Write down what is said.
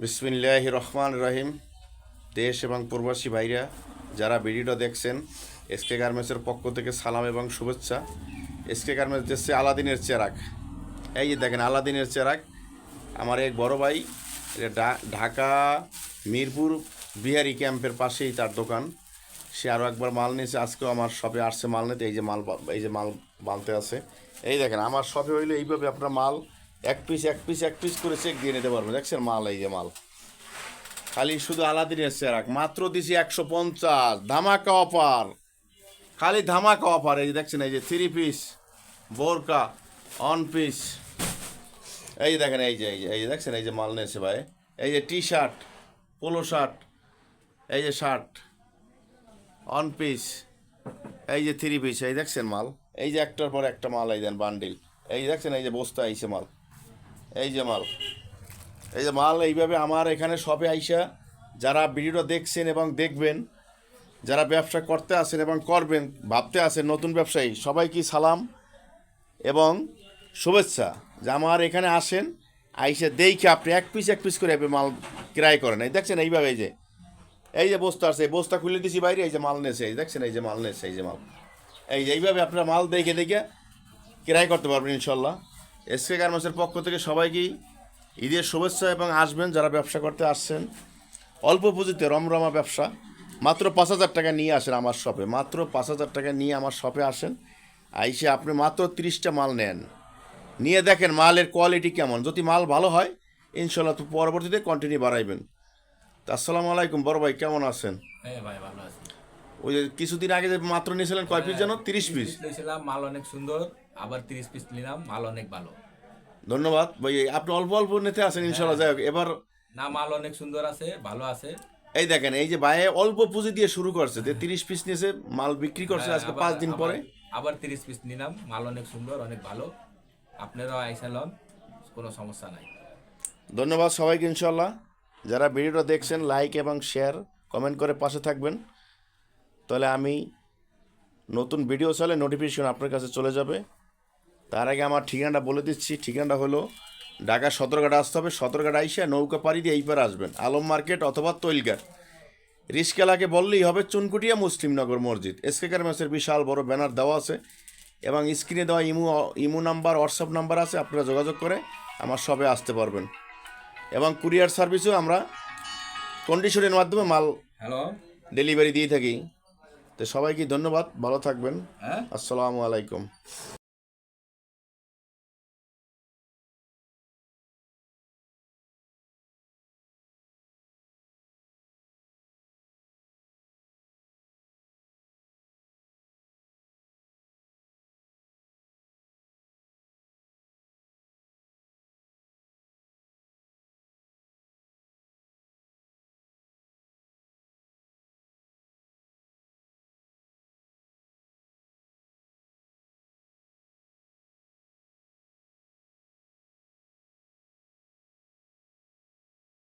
বিসমিল্লাহির রহমানির রহিম। দেশ এবং প্রবাসী ভাইরা যারা ভিডিওটা দেখছেন, এসকে গার্মেন্টসের পক্ষ থেকে সালাম এবং শুভেচ্ছা। এসকে গার্মেন্টস দিচ্ছে আলাদিনের চেরাগ। এই যে দেখেন আলাদিনের চেরাগ, আমার এক বড় ভাই, এটা ঢাকা মিরপুর বিহারি ক্যাম্পের পাশেই তার দোকান। সে আরও একবার মাল নিয়েছে, আজকেও আমার শপে আসছে মাল নিতে। এই যে মাল বানতে আছে। এই দেখেন আমার শপে হইলে এইভাবে আপনার মাল এক পিস করে চেক দিয়ে নিতে পারবেন। দেখছেন মাল, এই যে মাল খালি শুধু আলাদিনের চেরাক মাত্র দিছি 150, ধামাকা অফার, খালি ধামাকা অফার। এই যে দেখছেন, এই যে 3 পিস বোরকা অন পিস। এই যে দেখেন, এই যে দেখছেন, এই যে মাল নিয়েছে ভাই। এই যে টি শার্ট, পোলো শার্ট, এই যে শার্ট অন পিস, এই যে 3 পিস। এই দেখছেন মাল, এই যে একটার পর একটা মাল, এই দেন বান্ডিল। এই দেখছেন, এই যে বস্তা আইছে মাল, এই যে মাল, এই যে মাল। এইভাবে আমার এখানে শপে আইসা যারা ভিডিওটা দেখছেন এবং দেখবেন, যারা ব্যবসা করতে আসেন এবং করবেন, ভাবতে আসেন নতুন ব্যবসায়ী, সবাইকে সালাম এবং শুভেচ্ছা। যে আমার এখানে আসেন, আইসা দেখে আপনি এক পিস করে মাল ক্রয় করেন। এই দেখছেন এইভাবে, এই যে বস্তা আছে, এই বস্তা খুলে দিছি বাইরে, এই যে মাল নেছে, এই দেখছেন, এই যে মাল নেছে, এই যে মাল। এই যে এইভাবে আপনার মাল দেখে ক্রয় করতে পারবেন ইনশাল্লাহ। এসকে গার্মেন্টসের পক্ষ থেকে সবাইকেই ঈদের শুভেচ্ছা এবং আসবেন যারা ব্যবসা করতে আসছেন। অল্প পুঁজিতে রমরমা ব্যবসা, মাত্র 5,000 টাকা নিয়ে আসেন আমার শপে, মাত্র 5,000 টাকা নিয়ে আমার শপে আসেন। আইসে আপনি মাত্র 30টা মাল নেন, নিয়ে দেখেন মালের কোয়ালিটি কেমন। যদি মাল ভালো হয় ইনশাল্লাহ তো পরবর্তীতে কন্টিনিউ বাড়াইবেন। তো আসসালামু আলাইকুম বড় ভাই, কেমন আছেন? হ্যাঁ ভাই, ভালো আছি। ওই যে কিছুদিন আগে যে মাত্র নিয়েছিলেন কয় পিস যেন? 30 পিস। নিয়েছিলাম, মাল অনেক সুন্দর। আবার 30 পিস নিলাম, মাল অনেক ভালো। ধন্যবাদ ভাই, আপনি অল্প অল্প নিতে আসেন ইনশাল্লাহ। যাই হোক এবার না, মাল অনেক সুন্দর আছে, ভালো আছে। এই দেখেন, এই যে ভাই অল্প পুঁজি দিয়ে শুরু করছে, যে 30 পিস নিয়েছে, মাল বিক্রি করছে আজকে 5 দিন পরে। আবার 30 পিস নিলাম, মাল অনেক সুন্দর, অনেক ভালো। আপনারাও আইসালন, কোনো সমস্যা নাই। ধন্যবাদ সবাইকে ইনশাল্লাহ। যারা ভিডিওটা দেখছেন লাইক এবং শেয়ার কমেন্ট করে পাশে থাকবেন, তাহলে আমি নতুন ভিডিও চাইলে নোটিফিকেশন আপনার কাছে চলে যাবে। তার আগে আমার ঠিকানাটা বলে দিচ্ছি। ঠিকানাটা হলো ঢাকা সদরঘাট আসতে হবে, সদরঘাট আইসা নৌকা পাড়ি দিয়ে এই পারে আসবেন, আলম মার্কেট অথবা তৈলঘাট। রিস্কেলাকে বললেই হবে চুনকুটিয়া মুসলিমনগর মসজিদ। এসকে গার্মেন্টসের বিশাল বড় ব্যানার দেওয়া আছে এবং স্ক্রিনে দেওয়া ইমো নাম্বার, হোয়াটসঅ্যাপ নাম্বার আছে, আপনারা যোগাযোগ করে আমার শপে আসতে পারবেন। এবং কুরিয়ার সার্ভিসও আমরা কন্ডিশনের মাধ্যমে মাল হ্যালো, ডেলিভারি দিয়ে থাকি। তো সবাইকে ধন্যবাদ, ভালো থাকবেন। হ্যাঁ। আসসালামু আলাইকুম।